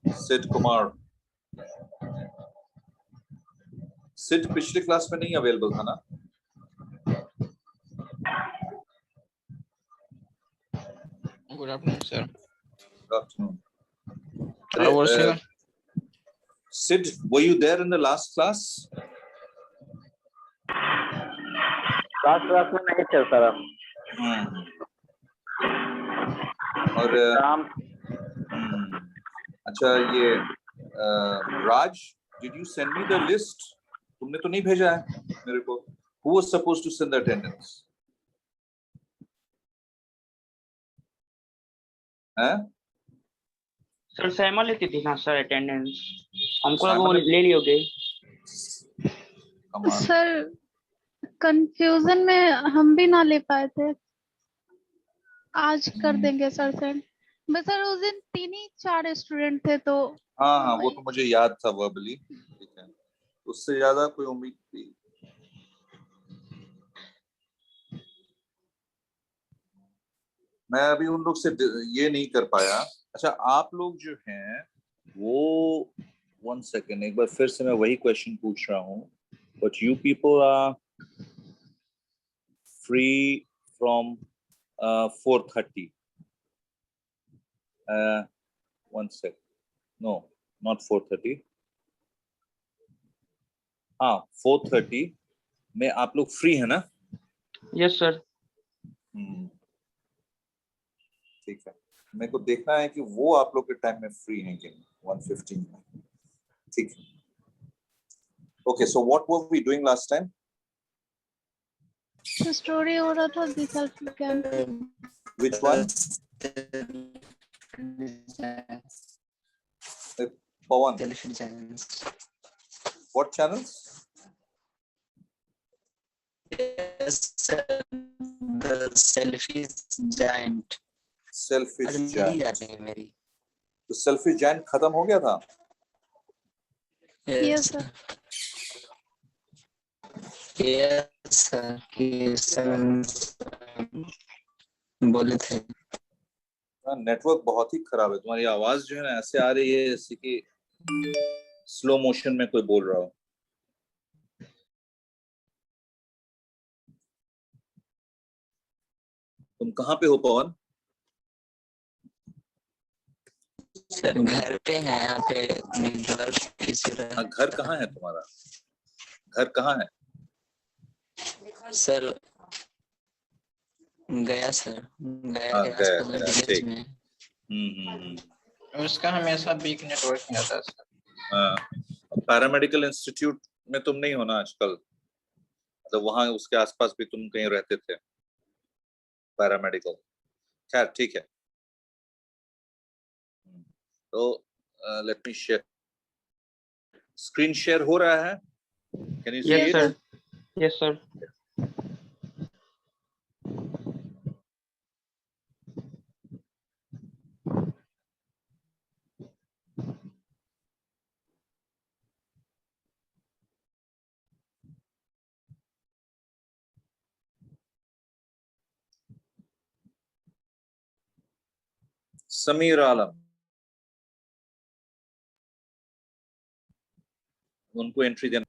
सिड कुमार, सिड पिछले क्लास में नहीं अवेलेबल था ना? Good afternoon sir. Good afternoon. Hello, sir. Sid, were you there in the last class? Class में नहीं थे सर। और अच्छा ये राज, did you send me the list? तुमने तो नहीं भेजा है मेरे को। Who was supposed to send the attendance? हैं? सर सैमा लेती थी ना सर अटेंडेंस, हमको लगा वो ले लियोगे। सर कंफ्यूजन में हम भी ना ले पाए थे, आज कर देंगे सर से। बस सर उस दिन 3 ही 4 स्टूडेंट थे तो हाँ वो तो मुझे याद था वर्बली, ठीक है, उससे ज्यादा कोई उम्मीद थी। मैं अभी उन लोग से ये नहीं कर पाया। अच्छा आप लोग जो हैं वो 1 सेकेंड, एक बार फिर से मैं वही क्वेश्चन पूछ रहा हूँ, but you people are free from 4:30. 1 sec, no not 4:30, हाँ 4:30 में आप लोग फ्री है ना? Yes sir. ठीक है, मेरे को देखना है कि वो आप लोग के टाइम में फ्री हैं कि 1:15 में, ठीक है। Okay, so what were we doing last time? Story हो रहा था दी self can. Which one? Pawan. Television channels. What channels? Yes, sir. The selfish giant. Selfish giant. मेरी। तो selfish giant खत्म हो गया था? Yes sir. यस सर, बोले थे। नेटवर्क बहुत ही खराब है, तुम्हारी आवाज जो है ना ऐसे आ रही है जैसे कि स्लो मोशन में कोई बोल रहा हो। तुम कहाँ पे हो पवन? सर घर पे है, यहाँ पे घर कहाँ है तुम्हारा? घर कहाँ है? सर गया सर, गया के आसपास विलेज में। उसका हमेशा वीक नेटवर्क रहता है सर। पैरामेडिकल इंस्टीट्यूट में तुम नहीं हो ना आजकल, मतलब वहां उसके आसपास भी तुम कहीं रहते थे पैरामेडिकल। खैर ठीक है, तो let me share. Screen share हो रहा है? Can you see it? Yes sir. Sameer Alam, उनको एंट्री देना।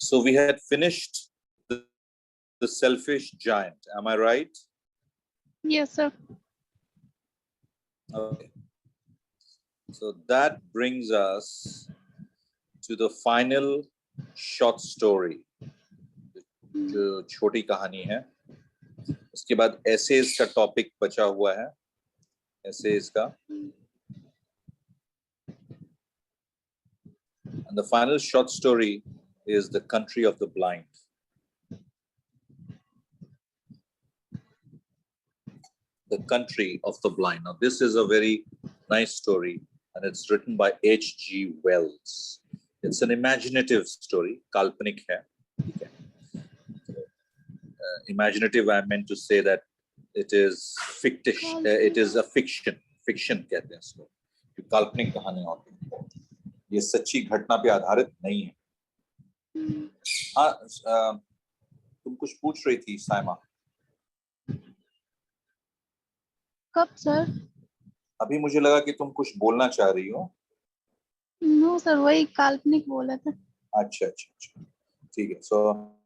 So we had finished the selfish giant, am I right? Yes sir. Okay, so that brings us to the final short story, जो छोटी कहानी है। उसके बाद एसेज का टॉपिक बचा हुआ है, एसेज का। And the final short story is The Country of the Blind. The Country of the Blind. Now this is a very nice story and it's written by H.G. Wells. It's an imaginative story, काल्पनिक है, ठीक है। Imaginative, I meant to say that it is fictitious, it is a fiction, fiction कहते हैं इसको, काल्पनिक कहानी होती है, ये सच्ची घटना पे आधारित नहीं है, हाँ, तुम कुछ पूछ रही थी साइमा। कब सर? अभी मुझे लगा कि तुम कुछ बोलना चाह रही हो। नो सर, वही काल्पनिक बोला था। अच्छा अच्छा अच्छा, ठीक है। सो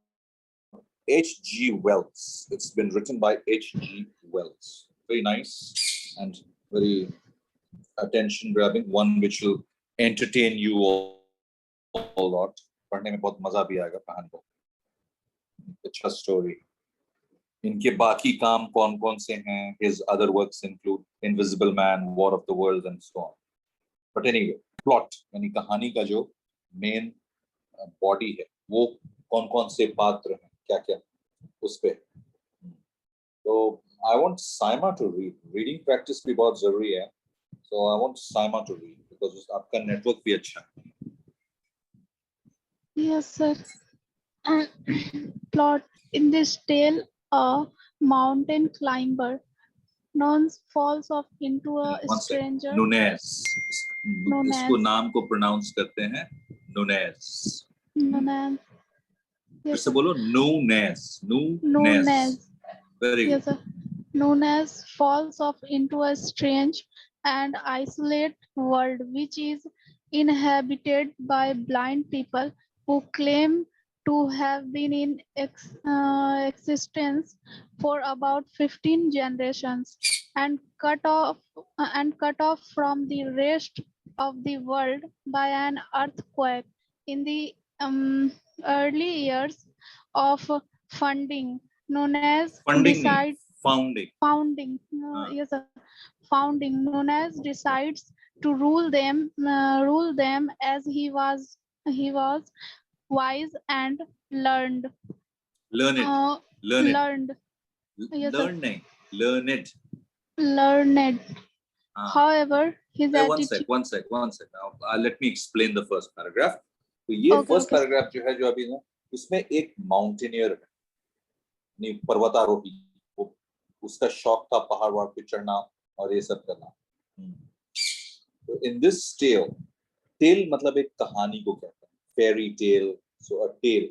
H.G. Wells. It's been written by H.G. Wells. Very nice and very attention-grabbing. One which will entertain you a lot. पढ़ने में बहुत मजा भी आएगा कहानी को। अच्छा स्टोरी। इनके बाकी काम कौन-कौन से हैं? His other works include Invisible Man, War of the Worlds, and so on. But anyway, plot यानी कहानी का जो मेन बॉडी है, वो कौन-कौन से पात्र हैं, क्या-क्या उस पे। तो I want Saima to read. Reading practice भी बहुत जरूरी है. So I want Saima to read because आपका नेटवर्क भी अच्छा है. Yes sir. Plot: in this tale, a mountain climber Nunez falls off into a stranger. Nunez. Nunez. इसको नाम को प्रोनाउंस करते हैं Nunez. Nunez. फिर से बोलो Nunez. Nunez. Very good. Yes sir. Nunez falls off into a strange and isolated world which is inhabited by blind people who claim to have been in existence for about 15 generations and cut off from the rest of the world by an earthquake in the early years of funding. Nunez decides founding. Yes sir. Founding. Nunez decides to rule them as he was wise and learned. Learned. Yes, Learned. However, his attitude. One sec. Now, let me explain the first paragraph. तो ये first paragraph जो है जो अभी ना, उसमें एक mountaineer है, नहीं पर्वतारोही, वो उसका शौक था पहाड़ वहाड़ पे चढ़ना और ये सब करना. तो in this tale मतलब एक कहानी को कहते हैं, fairy tale. So a tale.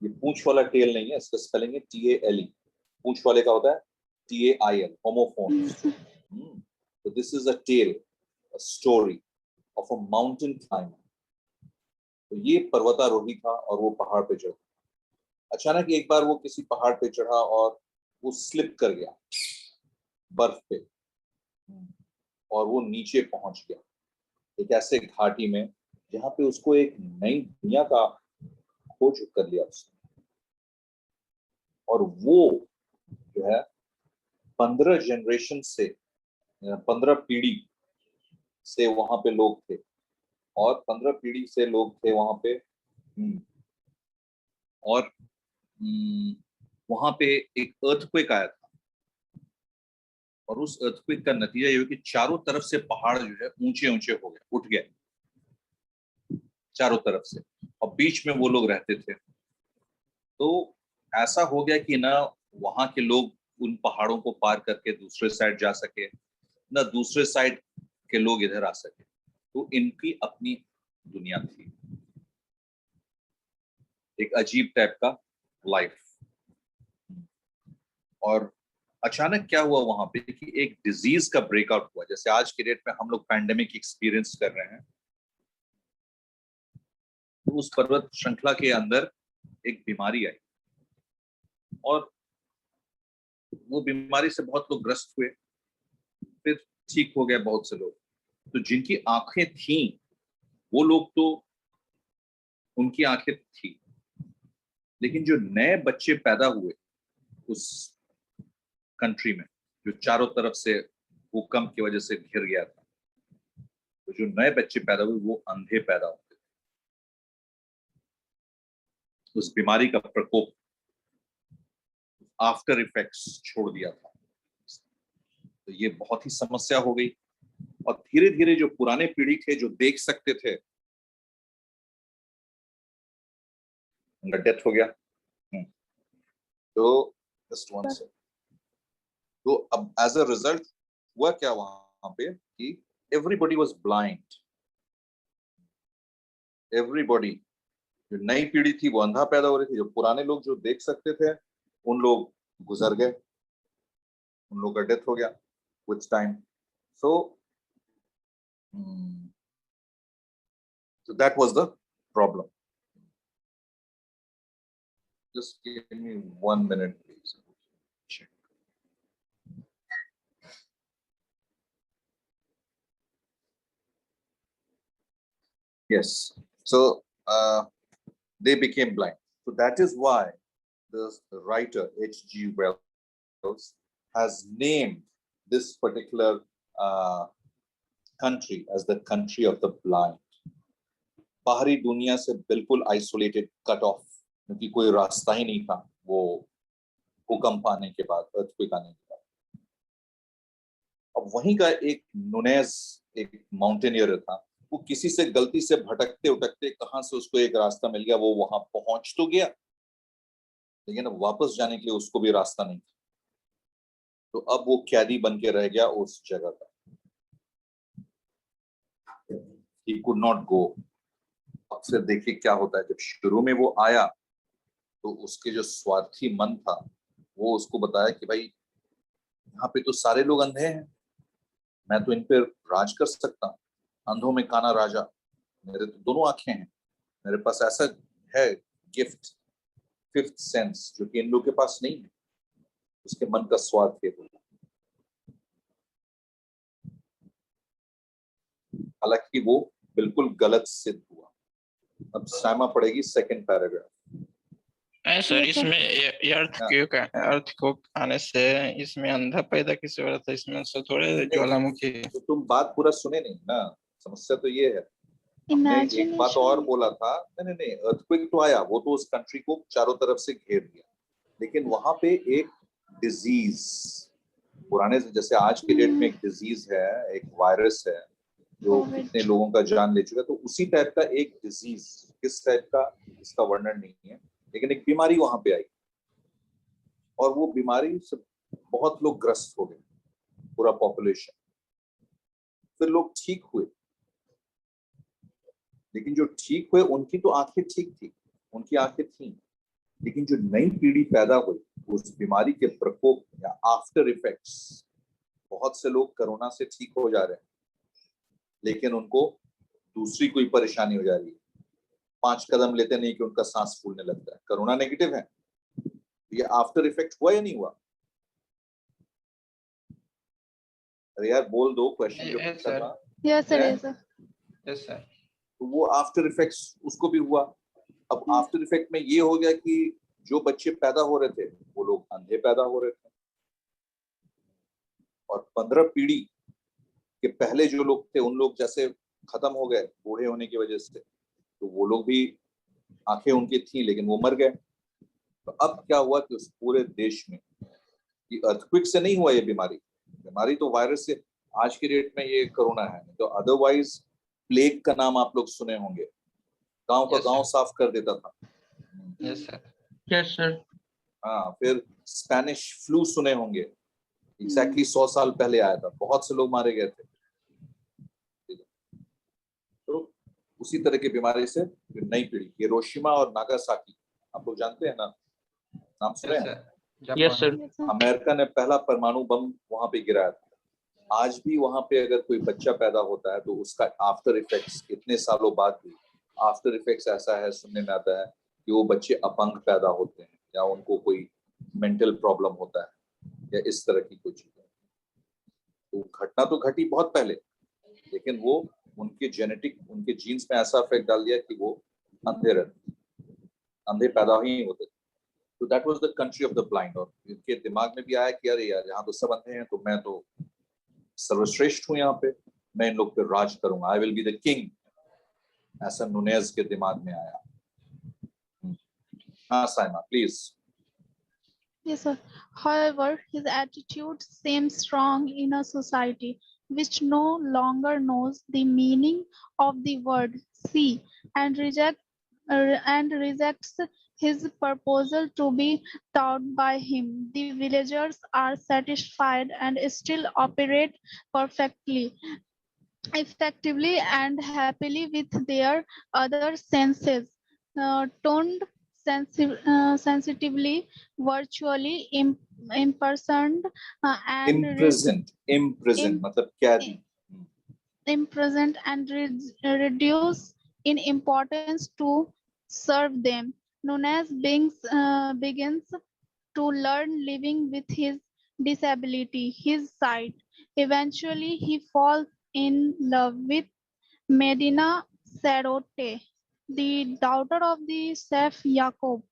ये पूंछ वाला टेल नहीं है, इसका स्पेलिंग है TALE. पूंछ वाले का होता है TAIL, homophones. So this is a tale, a story of a mountain climber. तो ये पर्वतारोही था और वो पहाड़ पे चढ़ा. अचानक एक बार वो किसी पहाड़ पे चढ़ा और वो स्लिप कर गया बर्फ पे और वो नीचे पहुंच गया एक ऐसे घाटी में जहां पे उसको एक नई दुनिया का खोज कर लिया उसने. और वो जो है 15 जनरेशन से 15 पीढ़ी से वहां पे लोग थे और 15 पीढ़ी से लोग थे वहां पे. और वहां पे एक अर्थक्वेक आया था और उस अर्थक्वेक का नतीजा ये हुआ कि चारों तरफ से पहाड़ जो है ऊंचे ऊंचे हो गए, उठ गए चारों तरफ से और बीच में वो लोग रहते थे. तो ऐसा हो गया कि ना वहां के लोग उन पहाड़ों को पार करके दूसरे साइड जा सके, ना दूसरे साइड के लोग इधर आ सके. तो इनकी अपनी दुनिया थी, एक अजीब टाइप का लाइफ. और अचानक क्या हुआ वहां पे कि एक डिजीज का ब्रेकआउट हुआ. जैसे आज के डेट में हम लोग पैंडेमिक एक्सपीरियंस कर रहे हैं, तो उस पर्वत श्रृंखला के अंदर एक बीमारी आई और वो बीमारी से बहुत लोग ग्रस्त हुए, फिर ठीक हो गए बहुत से लोग. तो जिनकी आंखें थी वो लोग तो उनकी आंखें थी, लेकिन जो नए बच्चे पैदा हुए उस कंट्री में जो चारों तरफ से भूकंप की वजह से घिर गया था, तो जो नए बच्चे पैदा हुए वो अंधे पैदा हुए. उस बीमारी का प्रकोप आफ्टर इफेक्ट्स छोड़ दिया था. तो ये बहुत ही समस्या हो गई और धीरे धीरे जो पुराने पीढ़ी थे जो देख सकते थे उनका डेथ हो गया. तो जस्ट वन सेकंड. तो अब एज अ रिजल्ट हुआ क्या वहां पे कि एवरीबॉडी वाज ब्लाइंड. एवरीबॉडी जो नई पीढ़ी थी वो अंधा पैदा हो रही थी, जो पुराने लोग जो देख सकते थे उन लोग गुजर गए, उन लोग का डेथ हो गया with time. So that was the problem. Just give me 1 minute, please. Check. Yes. So they became blind. So that is why the writer H.G. Wells has named this particular country as the country of the blind. बाहरी दुनिया से बिल्कुल isolated, cut off, क्योंकि कोई रास्ता ही नहीं था वो भूकंप आने के बाद, अर्थक्वेक आने के बाद. अब वहीं का एक नुनेज, एक माउंटेनियर था, वो किसी से गलती से भटकते उटकते कहां से उसको एक रास्ता मिल गया, वो वहां पहुंच तो गया, लेकिन अब वापस जाने के लिए उसको भी रास्ता नहीं था. तो अब वो कैदी बन के रह गया उस जगह का. He could not go. अब फिर देखिए क्या होता है. जब शुरू में वो आया तो उसके जो स्वार्थी मन था वो उसको बताया कि भाई यहाँ पे तो सारे लोग अंधे हैं, मैं तो इन पे राज कर सकता हूँ, अंधों में काना राजा, मेरे तो दोनों आंखें हैं, मेरे पास ऐसा है गिफ्ट, फिफ्थ सेंस, जो कि इन लोगों के पास नहीं है. उसके मन का स्वार्थ है. हालांकि वो बिल्कुल गलत सिद्ध हुआ. अब साइमा पढ़ेगी सेकंड पैराग्राफ. सर इसमें अर्थ को आने से इसमें अंधा पैदा किसी हो रहा था, इसमें से थोड़े ज्वालामुखी. तो तुम बात पूरा सुने नहीं ना, समस्या तो ये है. हमने एक बात और बोला था, नहीं अर्थक्वेक तो आया, वो तो उस कंट्री को चारों तरफ से घेर दिया, लेकिन वहां पे एक डिजीज, पुराने जैसे आज के डेट में एक डिजीज है, एक वायरस है जो कितने लोगों का जान ले चुका, तो उसी टाइप का एक डिजीज, किस टाइप का इसका वर्णन नहीं है, लेकिन एक बीमारी वहां पे आई और वो बीमारी से बहुत लोग ग्रस्त हो गए, पूरा पॉपुलेशन. फिर लोग ठीक हुए, लेकिन जो ठीक हुए उनकी तो आंखें ठीक थी, उनकी आंखें थी, लेकिन जो नई पीढ़ी पैदा हुई उस बीमारी के प्रकोप या आफ्टर इफेक्ट्स, बहुत से लोग कोरोना से ठीक हो जा रहे हैं, लेकिन उनको दूसरी कोई परेशानी हो जा रही है. 5 कदम लेते नहीं कि उनका सांस फूलने लगता है. कोरोना नेगेटिव है, ये आफ्टर इफेक्ट हुआ या नहीं हुआ? अरे यार बोल दो क्वेश्चन जो पूछा था. Yes sir. Yes sir. तो वो आफ्टर इफेक्ट्स उसको भी हुआ. अब आफ्टर इफेक्ट में ये हो गया कि जो बच्चे पैदा हो रहे थे वो लोग अंधे पैदा हो रहे थे, और 15 पीढ़ी के पहले जो लोग थे उन लोग जैसे खत्म हो गए बूढ़े होने की वजह से, तो वो लोग भी आंखें उनकी थी लेकिन वो मर गए. तो अब क्या हुआ कि उस पूरे देश में, ये अर्थक्वेक से नहीं हुआ, ये बीमारी तो वायरस से, आज की डेट में ये कोरोना है, तो अदरवाइज प्लेग का नाम आप लोग सुने होंगे, गांव का गांव साफ कर देता था. Yes sir. Yes sir. हाँ, फिर स्पेनिश फ्लू सुने होंगे, एग्जैक्टली 100 साल पहले आया था, बहुत से लोग मारे गए थे. तो उसी तरह की बीमारी से नई पीढ़ी, हिरोशिमा और नागासाकी आप लोग जानते हैं ना, नाम सुने हैं? Yes sir. अमेरिका ने पहला परमाणु बम वहां पे गिराया था. आज भी वहां पे अगर कोई बच्चा पैदा होता है तो उसका आफ्टर इफेक्ट्स कितने सालों बाद भी आफ्टर इफेक्ट्स ऐसा है, सुनने में आता है कि वो बच्चे अपंग पैदा होते हैं या उनको कोई मेंटल प्रॉब्लम होता है या इस तरह की कोई चीज. तो घटना तो घटी बहुत पहले, लेकिन वो उनके जेनेटिक, उनके जीन्स में ऐसा इफेक्ट डाल दिया कि वो अंधे पैदा ही होते थे. तो that was the country of the blind. और इनके दिमाग में भी आया कि अरे यार यहाँ तो सब अंधे हैं, तो मैं तो सर्वश्रेष्ठ हूँ, यहाँ पे मैं इन लोग पे राज करूंगा, I will be the king, ऐसा नुनेज के दिमाग में आया. हाँ Saima please. Yes, sir. However, his attitude seems strong in a society which no longer knows the meaning of the word see and rejects his proposal to be taught by him. The villagers are satisfied and still operate perfectly, effectively, and happily with their other senses. toned sensitively, virtually imprisoned, and imprisoned मतलब कैदी. imprisoned and reduced in importance to serve them. Nunez begins to learn living with his disability, his sight. Eventually, he falls in love with Medina Sarote, the daughter of the chef Jacob.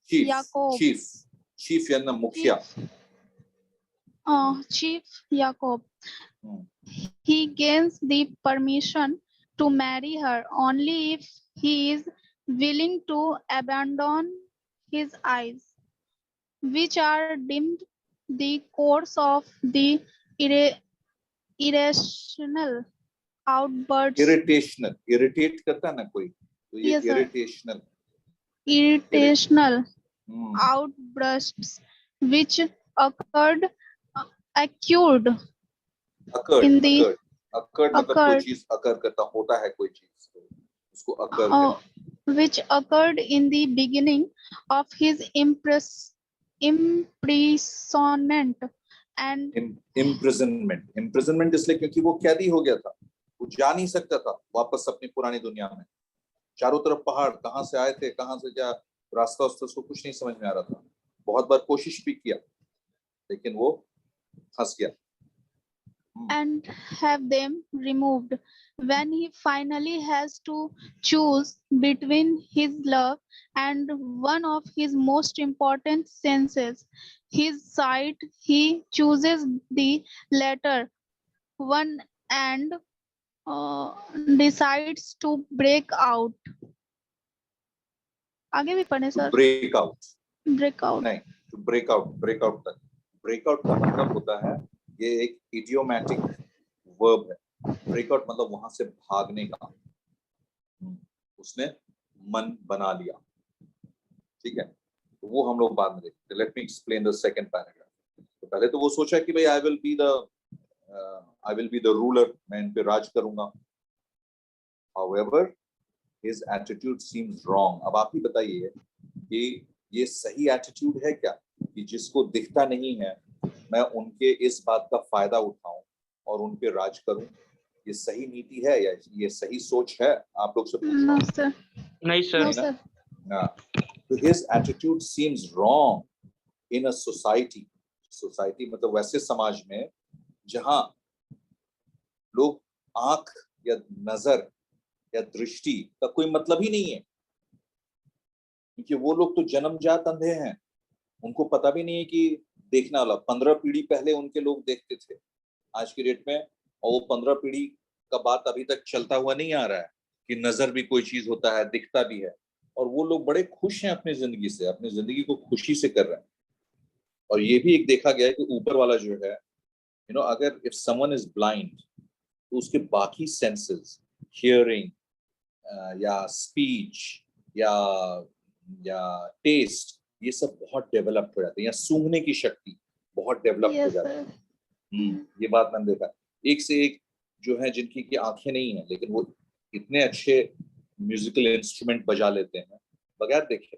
chief Jacob. chief यानी मुखिया. Chief Jacob. Hmm. He gains the permission to marry her only if he is willing to abandon his eyes, which are dimmed the course of the irrational outbursts. irritate करता है ना कोई, तो ये Yes, sir. irritational. Outbursts which occurred occurred in the मतलब कोई चीज occur करता होता है कोई चीज, तो उसको occur कहते हैं. which occurred in the beginning of his imprisonment and imprisonment इसलिए क्योंकि वो कैदी हो गया था, वो जा नहीं सकता था वापस अपनी पुरानी दुनिया में. चारों तरफ पहाड़, कहाँ से आए थे, कहाँ से क्या रास्ता, उसको कुछ नहीं समझ में आ रहा था. बहुत बार कोशिश भी किया, लेकिन वो फंस गया. and have them removed. When he finally has to choose between his love and one of his most important senses, his sight, he chooses the latter one and decides to break out. आगे भी पढ़े sir. break out नहीं, to break out तक. break out का मतलब होता है, ये एक idiomatic verb है. break out मतलब वहां से भागने का. उसने मन बना लिया. ठीक है, तो वो हम लोग बाद में देखते. let me explain the second paragraph. तो पहले तो वो सोचा कि भाई I will be the ruler, मैं इन पे राज करूंगा. however his attitude seems wrong. अब आप ही बताइए कि ये सही एटीट्यूड है क्या, कि जिसको दिखता नहीं है मैं उनके इस बात का फायदा उठाऊं और उन पे राज करूं. ये सही नीति है या ये सही सोच है? आप लोग से no sir. नहीं सर. No sir. तो his attitude seems wrong in a society. society मतलब वैसे समाज में जहां लोग आंख या नजर या दृष्टि का कोई मतलब ही नहीं है, क्योंकि वो लोग तो जन्मजात अंधे हैं. उनको पता भी नहीं है कि देखना वाला 15 पीढ़ी पहले उनके लोग देखते थे आज की डेट में, और वो 15 पीढ़ी का बात अभी तक चलता हुआ नहीं आ रहा है कि नजर भी कोई चीज होता है, दिखता भी है. और वो लोग बड़े खुश हैं अपनी जिंदगी से, अपनी जिंदगी को खुशी से कर रहे हैं. और ये भी एक देखा गया है कि ऊपर वाला जो है, अगर इफ समवन इज ब्लाइंड तो उसके बाकी सेंसेस, हियरिंग या स्पीच या टेस्ट, ये सब बहुत डेवलप्ड हो जाते हैं, या सूंघने की शक्ति बहुत डेवलप हो जाती है. ये बात मैंने देखा. एक से एक जो है जिनकी की आंखें नहीं है, लेकिन वो इतने अच्छे म्यूजिकल इंस्ट्रूमेंट बजा लेते हैं बगैर देखे.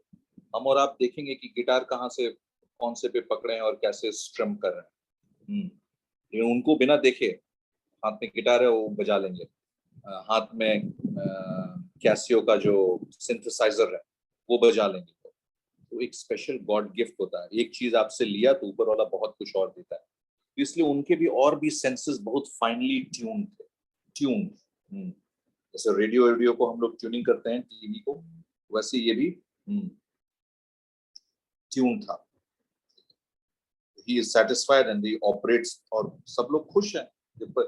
हम और आप देखेंगे कि गिटार कहाँ से कौन से पे पकड़े हैं और कैसे स्ट्रम कर रहे हैं. उनको बिना देखे हाथ में गिटार है वो बजा लेंगे. हाथ में कैसियो का जो सिंथेसाइजर है वो बजा लेंगे. तो एक स्पेशल गॉड गिफ्ट होता है. एक चीज आपसे लिया तो ऊपर वाला बहुत कुछ और देता है. इसलिए उनके भी और भी सेंसेस बहुत फाइनली ट्यून्ड. जैसे रेडियो को हम लोग ट्यूनिंग करते हैं, टीवी को, वैसे ये भी ट्यून था. He is satisfied and he operates, और सब लोग खुश हैं. तो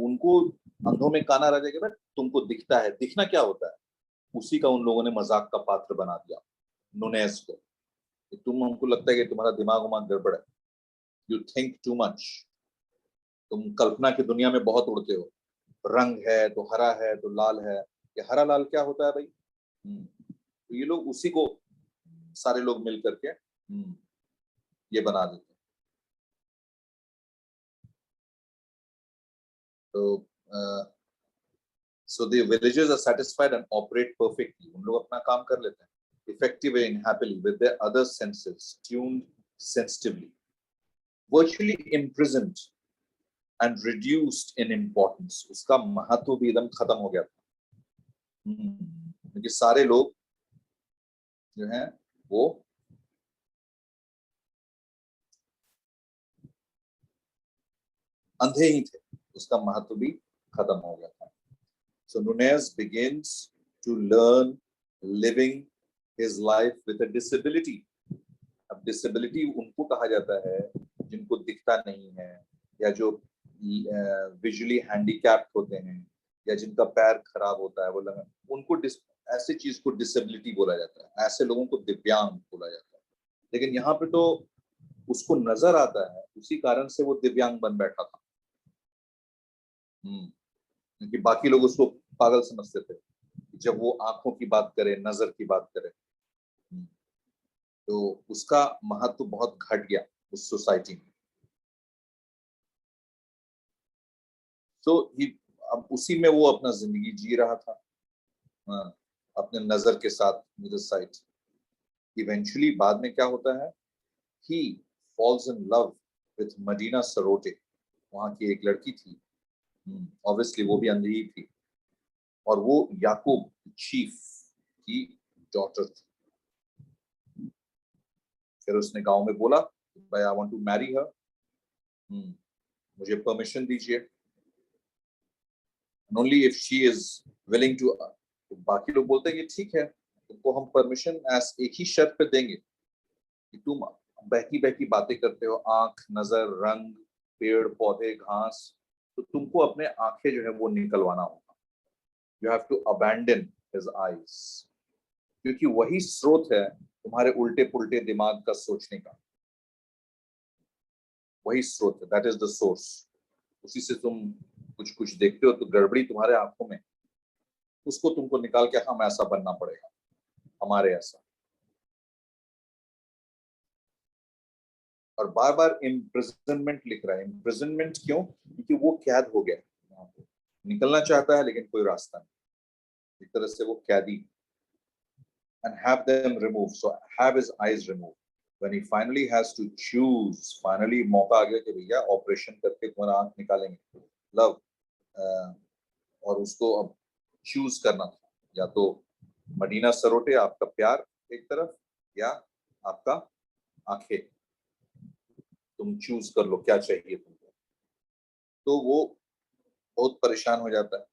उनको अंधों में काना रह जाएगा, तुमको दिखता है. दिखना क्या होता है, उसी का उन लोगों ने मजाक का पात्र बना दिया नुनेज को. तुम, हमको लगता है कि तुम्हारा दिमाग गड़बड़ है, यू थिंक टू मच, तुम कल्पना की दुनिया में बहुत उड़ते हो. रंग है तो हरा है तो लाल है, ये हरा लाल क्या होता है भाई. तो ये लोग उसी को सारे लोग मिल करके ये बना देते हैं. तो So the villagers are satisfied and operate perfectly. उन लोग अपना काम कर लेते हैं effectively and happily with their other senses tuned sensitively. Virtually imprisoned and reduced in importance. उसका महत्व भी एकदम खत्म हो गया था क्योंकि सारे लोग जो हैं वो अंधे ही थे, उसका महत्व भी खत्म हो गया था. So Nunez begins to learn living his life with a disability. अब disability उनको कहा जाता है जिनको दिखता नहीं है या जो विजुअली हैंडीकैप्ड होते हैं या जिनका पैर खराब होता है, वो उनको ऐसे चीज को डिसेबिलिटी बोला जाता है. ऐसे लोगों को दिव्यांग बोला जाता है. लेकिन यहाँ पे तो उसको नजर आता है, उसी कारण से वो दिव्यांग बन बैठा था क्योंकि बाकी लोग उसको पागल समझते थे जब वो आंखों की बात करे, नजर की बात करे. तो उसका महत्व बहुत घट गया उस सोसाइटी में. तो अब उसी में वो अपना जिंदगी जी रहा था अपने नजर के साथ मिरर साइट. इवेंचुअली बाद में क्या होता है, he falls in love with Medina Sarote. वहां की एक लड़की थी, ऑब्वियसली वो भी अंधी थी, और वो याकूब चीफ की डॉटर थी. फिर उसने गांव में बोला, भाई I want to marry her, मुझे परमिशन दीजिए. Only if she is willing to. बाकी लोग बोलते हैं कि ठीक है, तुमको हम परमिशन एक ही शर्त पे देंगे कि तुम बहकी बहकी बातें करते हो, आंख, नजर, रंग, पेड़ पौधे, घास, तो तुमको अपने आंखें जो है वो निकलवाना होगा. You have to abandon his eyes, क्योंकि वही स्रोत है तुम्हारे उल्टे पुल्टे दिमाग का सोचने का. वही स्रोत है, दैट इज द सोर्स. उसी से तुम कुछ कुछ देखते हो तो गड़बड़ी तुम्हारे आंखों में, उसको तुमको निकाल के हम ऐसा बनना पड़ेगा, हमारे ऐसा. और बार बार इम्प्रिजनमेंट लिख रहा है. इम्प्रिजनमेंट क्यों? क्योंकि वो कैद हो गया, निकलना चाहता है लेकिन कोई रास्ता नहीं. एक तरह से वो कैदी. And have them removed, so have his eyes removed. When he finally has to choose, finally मौका आ गया कि भैया ऑपरेशन करके तुम्हारा आंख निकालेंगे, लव, और उसको अब चूज करना था, या तो मदीना सरोटे, आपका प्यार एक तरफ, या आपका आंखें. तुम चूज कर लो क्या चाहिए तुमको. तो वो बहुत परेशान हो जाता है.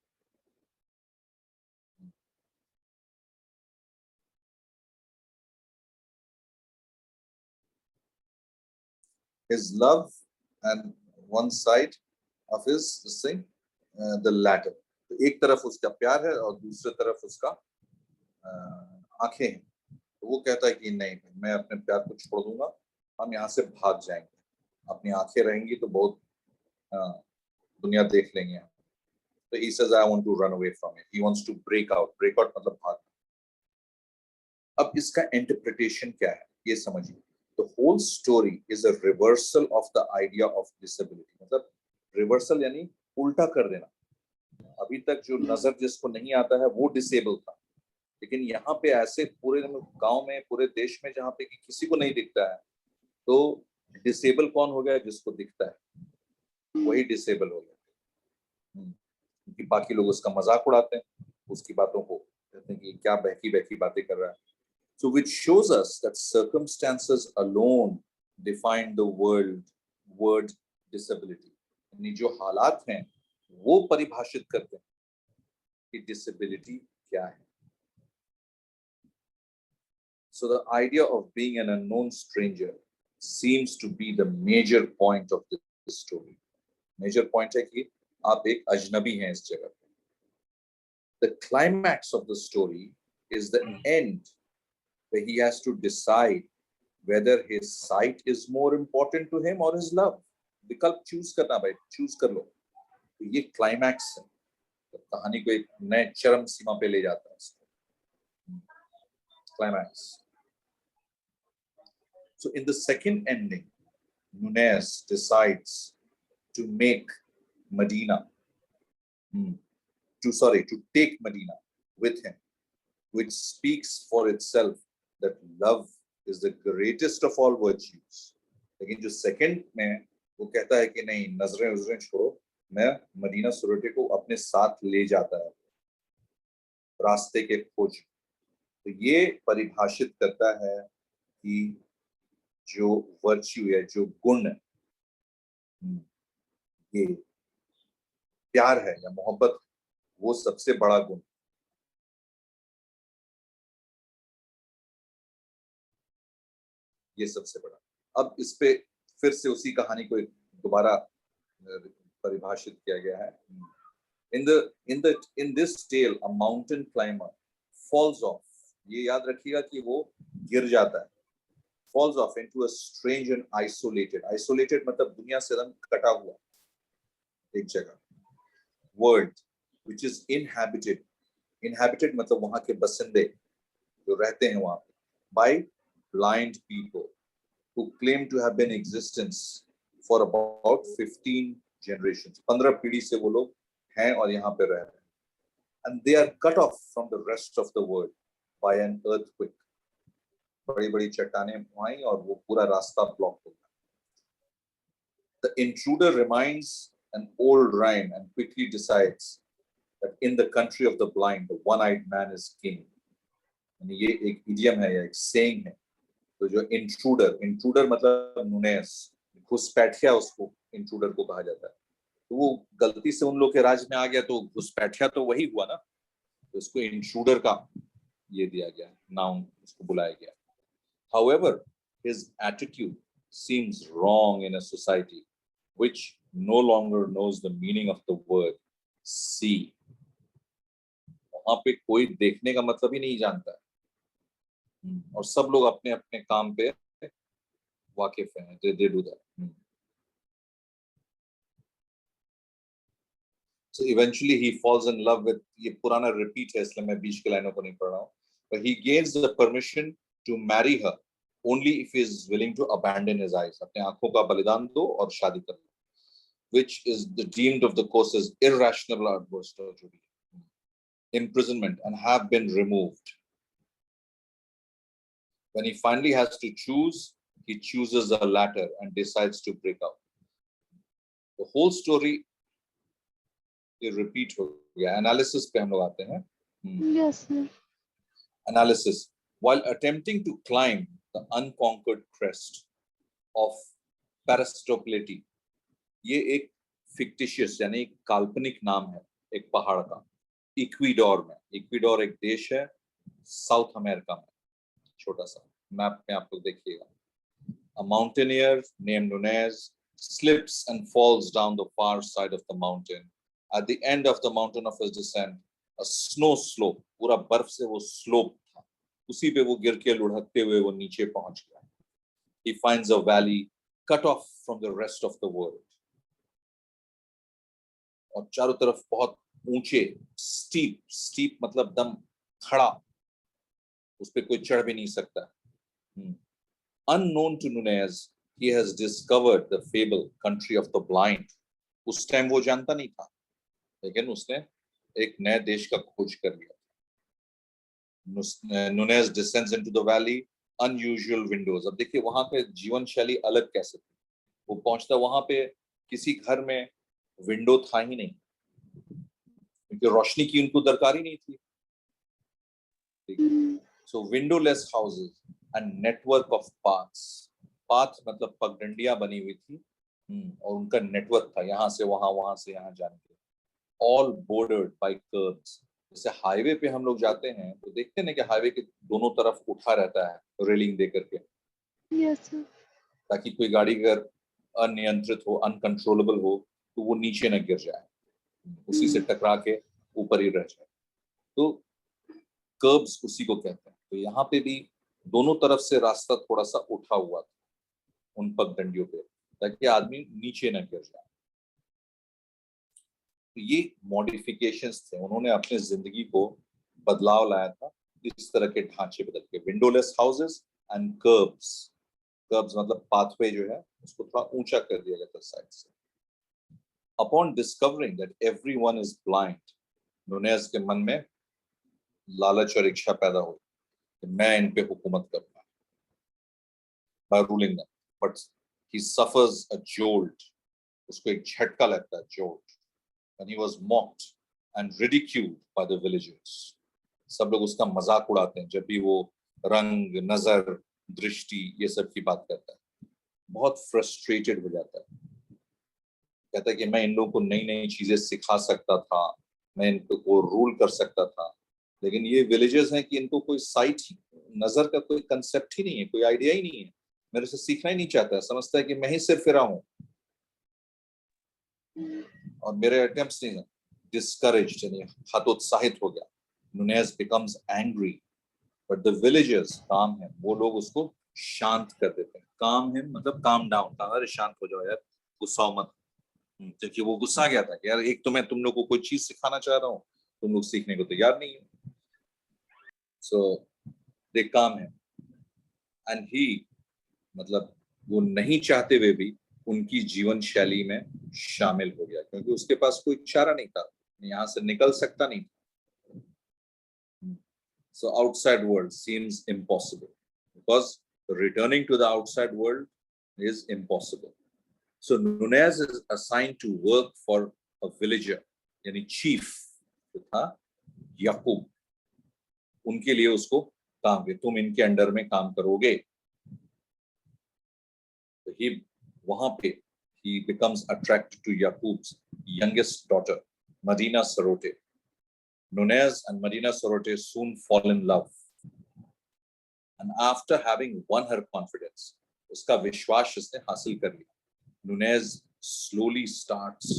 His love and one side of his this thing, the latter. तो एक तरफ उसका प्यार है और दूसरी तरफ उसका आंखें हैं. तो वो कहता है कि नहीं, मैं अपने प्यार को छोड़ दूंगा, हम यहाँ से भाग जाएंगे. अपनी आंखें रहेंगी तो बहुत दुनिया देख लेंगे. तो he says I want to run away from it. He wants to break out. Break out मतलब भागना. अब इसका इंटरप्रिटेशन क्या है ये समझिए. The whole story is a reversal of the idea of disability. मतलब रिवर्सल यानी उल्टा कर देना. अभी तक जो नजर जिसको नहीं आता है वो डिसेबल था, लेकिन यहाँ पे ऐसे पूरे गांव में, पूरे देश में जहाँ पे कि किसी को नहीं दिखता है, तो डिसेबल कौन हो गया? जिसको दिखता है वही डिसेबल हो गया. क्योंकि बाकी लोग उसका मजाक उड़ाते हैं, उसकी बातों को कहते हैं कि क्या बहकी बहकी बातें कर रहा है. So which shows us that circumstances alone define the word disability. यानी जो हालात हैं वो परिभाषित करते हैं कि disability क्या है. So the idea of being an unknown stranger seems to be the major point of this story. Major point है कि आप एक अजनबी हैं इस जगह पे. The climax of the story is the end, where he has to decide whether his sight is more important to him or his love. विकल्प चूज करना, भाई चूज कर लो. तो ये क्लाइमैक्स है, तो कहानी को एक नए चरम सीमा पे ले जाता है. Climax. So in the second ending, Nunez decides to make Medina to take Medina with him, which speaks for itself that love is the greatest of all virtues. लेकिन जो सेकंड में वो कहता है कि नहीं, नजरें छोड़ो, मैं मदीना सुरटे को अपने साथ ले जाता है रास्ते के खोज। तो ये परिभाषित करता है कि जो वर्च्यू है, जो गुण, ये प्यार है या मोहब्बत, वो सबसे बड़ा गुण। ये सबसे बड़ा। अब इस पे फिर से उसी कहानी को दोबारा परिभाषित किया गया है। In this tale, a mountain climber falls off. ये याद रखिएगा कि वो गिर जाता है। Falls off into a strange and isolated मतलब दुनिया से एकदम कटा हुआ एक जगह। World which is inhabited मतलब वहां के बसिंदे जो रहते हैं वहां पे, by blind people who claim to have been in existence for about 15 generations. 15 पीढ़ी से वो लोग हैं और यहाँ पे रह रहे हैं। And they are cut off from the rest of the world by an earthquake. बड़ी-बड़ी चट्टानें आई और वो पूरा रास्ता ब्लॉक हो गया। The intruder reminds an old rhyme and quickly decides that in the country of the blind, the one-eyed man is king. यानी ये एक idiom है या एक saying है। तो जो इंट्रूडर मतलब नुनेस, घुसपैठिया, उसको इंट्रूडर को कहा जाता है। तो वो गलती से उन लोग के राज में आ गया तो घुसपैठिया तो वही हुआ ना, तो उसको इंट्रूडर का ये दिया गया नाउन, उसको बुलाया गया। However, his attitude seems wrong in a society which no longer knows the meaning of the word see. वहां पे कोई देखने का मतलब ही नहीं जानता है और सब लोग अपने अपने काम पे वाकिफ हैं। They do that. So eventually he falls in love with, ये पुराना रिपीट है इसलिए मैं बीच के लाइनों को नहीं पढ़ रहा हूँ, but he gains the permission to marry her only if he is willing to abandon his eyes. अपने आंखों का बलिदान दो और शादी कर लो, which is the deemed of the course as irrational outburst of imprisonment and have been removed. When he finally has to choose, he chooses the latter and decides to break out. The whole story ये repeat हो गया। Analysis पे हम लोग आते हैं। Yes, sir. Analysis. While attempting to climb the unconquered crest of Parastopleti, ये एक fictitious यानी एक काल्पनिक नाम है एक पहाड़ का, इक्वेडोर में। इक्वेडोर एक देश है साउथ अमेरिका में, छोटा सा मैप में आप लोग देखिएगा। A mountaineer named Nunez slips and falls down the far side of the mountain. At the end of the mountain of his descent, a snow slope, पूरा बर्फ से वो slope था, उसी पे वो गिर के लुढ़कते हुए वो नीचे पहुंच गया। He finds a valley cut off from the rest of the world. और चारों तरफ बहुत ऊंचे, steep मतलब दम खड़ा, उस पे कोई चढ़ भी नहीं सकता। Unknown to Nunez, he has discovered the fable country of the blind. उस टाइम वो जानता नहीं था, लेकिन उसने एक नए देश का खोज कर लिया। Nunez descends into the valley, unusual windows. अब देखिए वहां पे जीवन शैली अलग कैसे थी। वो पहुंचता वहां पे किसी घर में विंडो था ही नहीं, क्योंकि रोशनी की उनको दरकार ही नहीं थी। So windowless houses and network of paths. Path मतलब पगडंडियां बनी हुई थी और उनका नेटवर्क था, यहाँ से वहां से यहाँ जाने के लिए। All bordered by curbs. जैसे हाईवे पे हम लोग जाते हैं तो देखते हैं ना कि हाईवे के दोनों तरफ उठा रहता है रेलिंग दे करके, Yes, sir. ताकि कोई गाड़ी अगर अनियंत्रित हो, अनकंट्रोलेबल हो, तो वो नीचे न गिर जाए, उसी से टकरा के ऊपर ही रह जाए। तो कर्ब्स उसी को कहते हैं। तो यहाँ पे भी दोनों तरफ से रास्ता थोड़ा सा उठा हुआ था उन पगडंडियों पे, ताकि आदमी नीचे न गिर जाए। तो ये मॉडिफिकेशंस थे, उन्होंने अपने जिंदगी को बदलाव लाया था इस तरह के ढांचे बदल के। विंडोलेस हाउसेस एंड कर्ब्स मतलब पाथवे जो है उसको थोड़ा ऊंचा कर दिया गया था साइड से। Upon discovering that everyone is blind, नुनेज के मन में लालच और इच्छा पैदा हुई कि मैं इन पे हुकूमत करूंगा by ruling them, but he suffers a jolt. उसको एक झटका लगता है, jolt, and he was mocked and ridiculed by the villagers. सब लोग उसका मजाक उड़ाते हैं जब भी वो रंग, नजर, दृष्टि ये सब की बात करता है। बहुत फ्रस्ट्रेटेड हो जाता है, कहता है कि मैं इन लोगों को नई नई चीजें सिखा सकता था, मैं इनको रूल कर सकता था, लेकिन ये विलेजर्स हैं कि इनको कोई साइट, नजर का कोई कंसेप्ट ही नहीं है, कोई आइडिया ही नहीं है, मेरे से सीखना ही नहीं चाहता है, समझता है कि मैं ही सिर फिरा हूं और मेरे अटेम्प्ट्स नहीं है। डिस्करेज्ड, यानी हतोत्साहित हो गया। नुनेज becomes angry, but the villagers काम है, वो लोग उसको शांत कर देते हैं। काम है मतलब काम डाउन, अरे शांत हो जाओ यार, गुस्सा मत, क्योंकि वो गुस्सा गया था कि यार एक तो मैं तुम लोग को कोई चीज सिखाना चाह रहा हूँ, तुम लोग सीखने को तैयार नहीं है। सो दे काम है, एंड ही मतलब वो नहीं चाहते हुए भी उनकी जीवन शैली में शामिल हो गया, क्योंकि उसके पास कोई चारा नहीं था, यहाँ से निकल सकता नहीं था। So outside world seems impossible because returning to the outside world is impossible. So Nunez is assigned to work for a villager, यानी chief जो था याकूब, उनके लिए उसको काम किया, तुम इनके अंडर में काम करोगे। तो he वहां पे he becomes attracted to Yaqub's youngest daughter, Medina Sarote. Nunez and Medina Sarote soon fall in love, and after having won her confidence, उसका विश्वास इसने हासिल कर लिया, Nunez slowly starts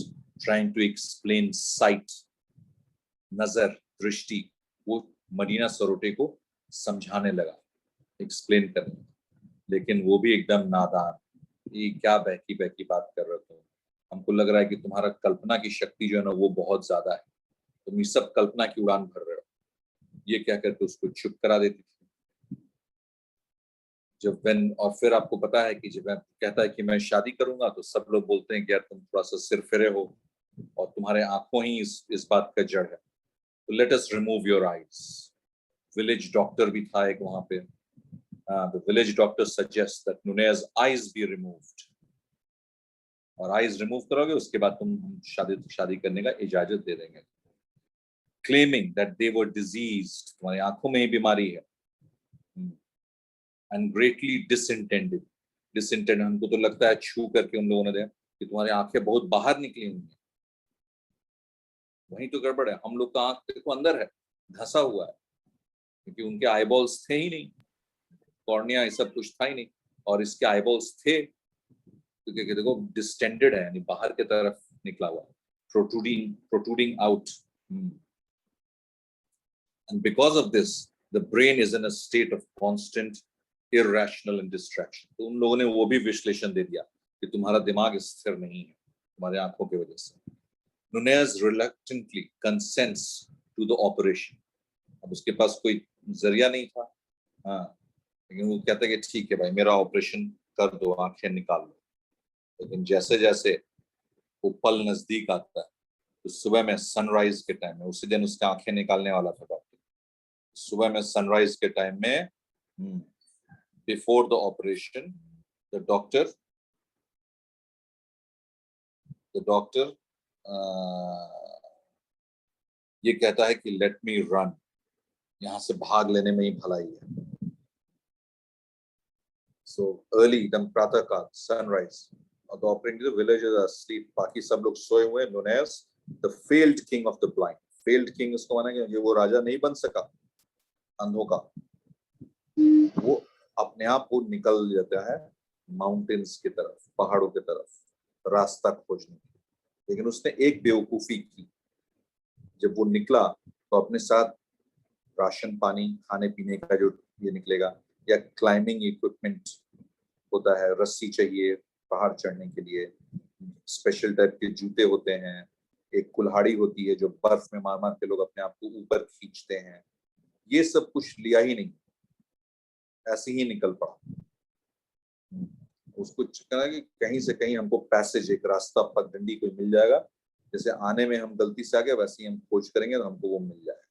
trying to explain sight, नजर, दृष्टि, वो मदीना सरोटे को समझाने लगा, एक्सप्लेन करने, लेकिन वो भी एकदम नादान, ये क्या बहकी बहकी बात कर रहे हो, हमको लग रहा है कि तुम्हारा कल्पना की शक्ति जो है ना वो बहुत ज्यादा है, तुम ये सब कल्पना की उड़ान भर रहे हो, ये क्या करके उसको चुप करा देती थी। जब और फिर आपको पता है कि जब कहता है कि मैं शादी करूंगा तो सब लोग बोलते हैं कि यार तुम थोड़ा सा सिर फिरे हो और तुम्हारे आंखों ही इस बात का जड़ है, तो let us remove your eyes. Village doctor भी था एक वहां पे, the village doctor suggests that Nunez's eyes be removed, और आईज रिमूव करोगे उसके बाद तुम शादी करने का इजाजत दे देंगे, claiming that they were diseased, तुम्हारी आंखों में ही बीमारी है, and greatly disintended, हमको तो लगता है छू करके उन लोगों ने देखा कि तुम्हारी आंखें बहुत बाहर निकली हुई हैं, वहीं तो गड़बड़ है, हम लोग का आंख देखो अंदर है, धंसा हुआ है, क्योंकि उनके आईबॉल्स थे ही नहीं, कॉर्निया ये सब कुछ था ही नहीं, और इसके आईबॉल्स थे क्योंकि देखो डिस्टेंडेड है, यानी बाहर की तरफ निकला हुआ, protruding out, and because of this the brain is in a state of constant irrational and distraction. तो उन लोगों ने वो भी विश्लेषण दे दिया कि तुम्हारा दिमाग स्थिर नहीं है तुम्हारे आंखों की वजह से। Nunez reluctantly consents to the operation. अब उसके पास कोई जरिया नहीं था, हाँ, लेकिन वो कहता है कि ठीक है भाई मेरा ऑपरेशन कर दो, आंखें निकाल लो। लेकिन जैसे जैसे वो पल नजदीक आता है तो सुबह में सनराइज के टाइम में, उसी दिन उसके आंखें निकालने वाला था डॉक्टर, सुबह में सनराइज के टाइम में before the operation the doctor ये कहता है कि लेट मी रन, यहाँ से भाग लेने में ही भलाई है। So early, एकदम प्रातः काल, sunrise, और the operating the villagers are asleep, बाकी सब लोग सोए हुए। Nunez, the failed king of the blind, failed king इसको माना कि वो राजा नहीं बन सका अंधों का, वो अपने आप वो निकल जाता है माउंटेन्स की तरफ, पहाड़ों की तरफ रास्ता खोजने, लेकिन उसने एक बेवकूफी की, जब वो निकला तो अपने साथ राशन पानी खाने पीने का जो ये निकलेगा, या क्लाइंबिंग इक्विपमेंट होता है, रस्सी चाहिए पहाड़ चढ़ने के लिए, स्पेशल टाइप के जूते होते हैं, एक कुल्हाड़ी होती है जो बर्फ में मार मार के लोग अपने आप को ऊपर खींचते हैं, ये सब कुछ लिया ही नहीं, ऐसे ही निकल पड़ा। उसको कहना कि कहीं से कहीं हमको पैसेज, एक रास्ता, पगडंडी कोई मिल जाएगा जैसे आने में हम गलती से आ गए वैसे ही हम खोज करेंगे तो हमको वो मिल जाएगा।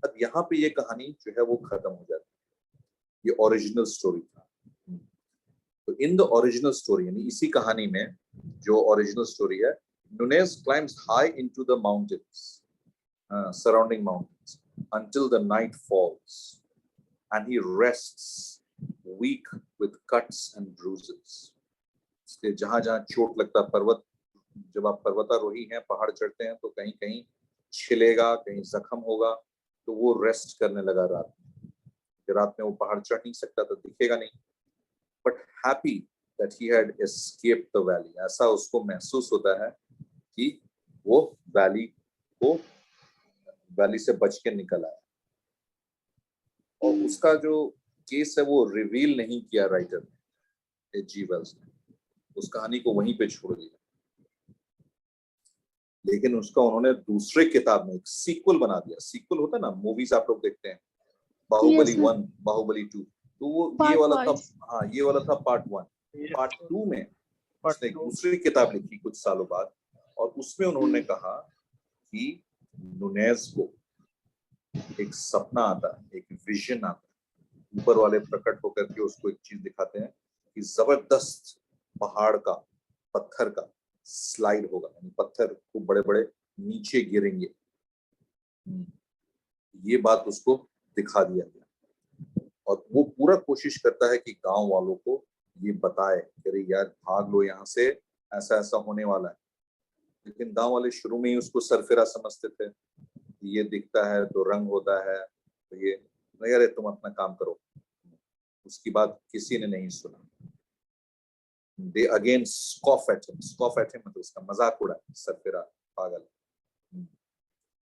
अब यहाँ पे ये कहानी जो है वो खत्म हो जाती है। ये ओरिजिनल स्टोरी था। तो इन द ओरिजिनल स्टोरी यानी इसी कहानी में जो ओरिजिनल स्टोरी है, Nunez climbs high into the mountains, surrounding mountains, until the night falls, and he rests, weak with cuts and bruises. इसलिए जहां जहां चोट लगता पर्वत, जब आप पर्वतारोही हैं, पहाड़ चढ़ते हैं तो कहीं कहीं छिलेगा, कहीं जख्म होगा, तो वो रेस्ट करने लगा रात में। रात में वो पहाड़ चढ़ नहीं सकता तो दिखेगा नहीं, but happy that he had escaped the valley, ऐसा उसको महसूस होता है कि वो वैली से बच के निकल आया। और उसका जो केस है वो रिवील नहीं किया राइटर ने, जी वेल्स ने, उस कहानी को वहीं पे छोड़ दिया। लेकिन उसका उन्होंने दूसरे किताब में एक सीक्वल बना दिया। सीक्वल होता है ना, मूवीज आप लोग देखते हैं, बाहुबली 1, बाहुबली 2, तो वो ये वाला था। हाँ, ये वाला था पार्ट 1। पार्ट 2 में उसने एक दूसरी किताब लिखी कुछ सालों बाद, और उसमें उन्होंने कहा कि नुनेज को एक सपना आता है, एक विजन आता है, ऊपर वाले प्रकट होकर के उसको एक चीज दिखाते हैं कि जबरदस्त पहाड़ का, पत्थर का स्लाइड होगा, यानी पत्थर खूब बड़े बड़े नीचे गिरेंगे। ये बात उसको दिखा दिया गया, और वो पूरा कोशिश करता है कि गांव वालों को ये बताए कि अरे यार भाग लो यहाँ से, ऐसा ऐसा होने वाला है। लेकिन गांव वाले शुरू में ही उसको सरफिरा समझते थे, ये दिखता है तो रंग होता है, तो ये नहीं, अरे तुम अपना काम करो। उसकी बात किसी ने नहीं सुना। They again scoff at him मतलब उसका मजाक उड़ा, सरफिरा पागल,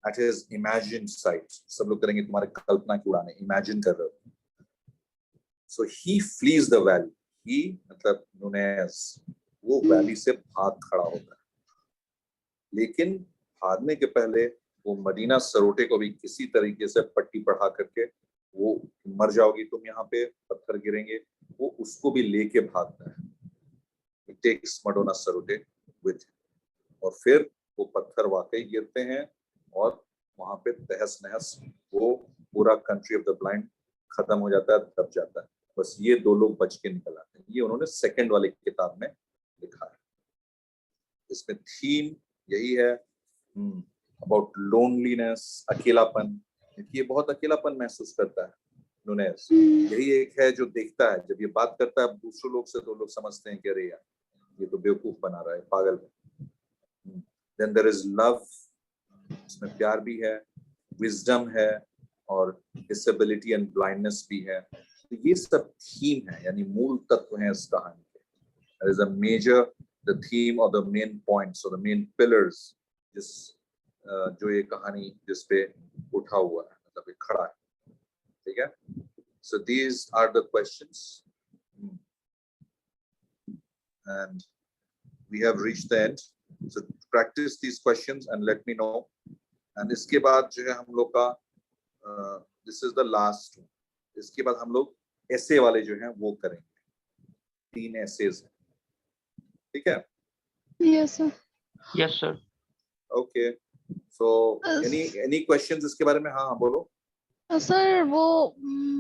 at his imagined sight, सब लोग करेंगे तुम्हारे कल्पना की उड़ाने, इमेजिन कर रहे हो। So he flees the valley, he मतलब नुनेज वो वैली से भाग खड़ा होता है। लेकिन भागने के पहले वो मदीना सरोटे को भी किसी तरीके से पट्टी पढ़ा करके, वो मर जाओगी तुम यहाँ पे, पत्थर गिरेंगे, वो उसको भी लेके भागता है। He takes मडोना सरोटे with him, और फिर वो पत्थर वाकई गिरते हैं और वहां पे तहस नहस, वो पूरा कंट्री ऑफ द ब्लाइंड खत्म हो जाता है, दब जाता है। बस ये 2 लोग बच के निकल आते हैं। ये उन्होंने सेकंड वाली किताब में लिखा है। इसमें थीम यही है, अबाउट लोनलीनेस, अकेलापन। ये बहुत अकेलापन महसूस करता है नुनेज। यही एक है जो देखता है, जब ये बात करता है दूसरे लोग से, तो लोग समझते हैं कि अरे यार ये तो बेवकूफ बना रहा है, पागल है। देन देयर इज लव, इसमें प्यार भी है, विजडम है, और डिसेबिलिटी एंड ब्लाइंडनेस भी है। तो ये सब थीम है, यानी मूल तत्व हैं इस कहानी के। There is a major the theme और द मेन पॉइंट्स और द मेन पिलर्स, जिस जो ये कहानी जिस पे उठा हुआ है, मतलब खड़ा है। ठीक है, so these are the questions and we have reached the end, so practice these questions and let me know। and इसके बाद जो है हम लोग का this is the last one, इसके बाद हम लोग ऐसे वाले जो हैं वो करेंगे, 3 essays हैं। ठीक है? Yes sir. Yes sir. Okay, so any questions इसके बारे में? हाँ बोलो। सर वो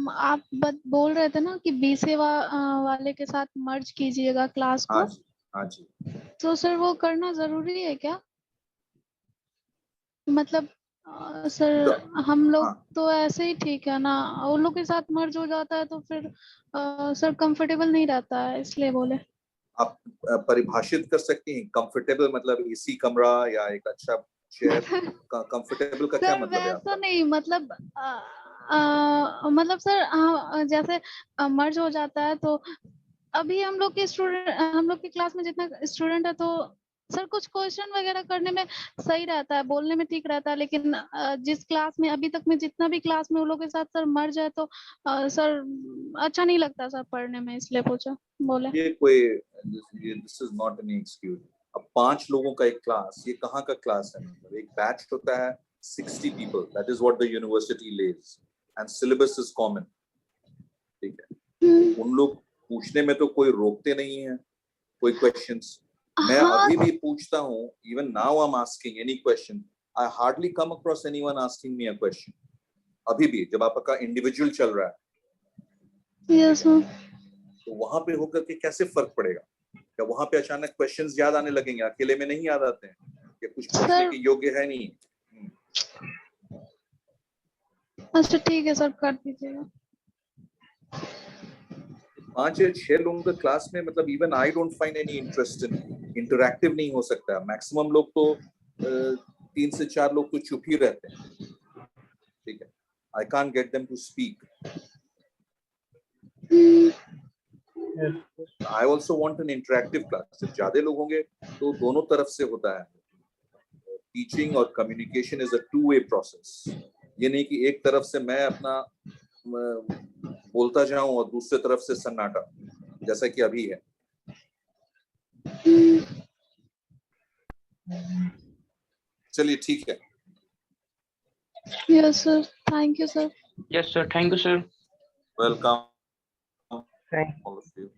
आप बोल रहे थे ना कि 20 वाले के साथ मर्ज कीजिएगा क्लास को। हाँ जी। तो सर वो करना जरूरी है क्या? मतलब सर हम लोग तो ऐसे ही ठीक है ना, उन लोग के साथ मर्ज हो जाता है तो फिर सर कंफर्टेबल नहीं रहता है, इसलिए बोले। आप परिभाषित कर सकती हैं कंफर्टेबल मतलब एसी कमरा या एक अच्छा चेयर? कंफर्टेबल का क्या मतलब है आपका? नहीं मतलब मतलब सर जैसे मर्ज हो जाता है तो अभी हम लोग के क्लास में जितना स्टूडेंट है तो सर कुछ क्वेश्चन वगैरह करने में सही रहता है, बोलने में ठीक रहता है, लेकिन जिस क्लास में अभी तक में जितना भी क्लास में उन लोगों के साथ सर मर्ज है तो सर अच्छा नहीं लगता सर पढ़ने में, इसलिए पूछा बोले। ये कोई this is not any excuse. अब 5 लोगों का एक क्लास, ये कहाँ का क्लास है? मतलब एक बैच होता है 60 people, that is what the university lays, and syllabus is common। ठीक है, उन लोग पूछने में तो कोई रोकते नहीं है कोई क्वेश्चंस, मैं हाँ अभी भी पूछता हूँ, even now I'm asking any question. I hardly come across anyone asking me a question. अभी भी जब आपका इंडिविजुअल चल रहा है, यस सर तो वहां पे होकर के कैसे फर्क पड़ेगा? क्या वहां पे अचानक क्वेश्चंस याद आने लगेंगे? अकेले में नहीं याद आते हैं, या कुछ पूछने सर के योग्य है नहीं? अच्छा ठीक है सर कर दीजिएगा 5 या 6 लोगों का क्लास में, मतलब even I don't find any interest in interactive नहीं हो सकता। मैक्सिमम लोग तो 3 से 4 लोग तो चुप ही रहते हैं, ठीक है। I can't get them to speak. I also want an interactive class. जब ज्यादा लोग होंगे तो दोनों तरफ से होता है। टीचिंग और communication is a two way process. ये नहीं कि एक तरफ से मैं अपना बोलता जाऊं और दूसरे तरफ से सन्नाटा, जैसा कि अभी है। चलिए ठीक है। Yes sir thank you sir Yes, sir. Thank you, sir. Welcome Thank all of you.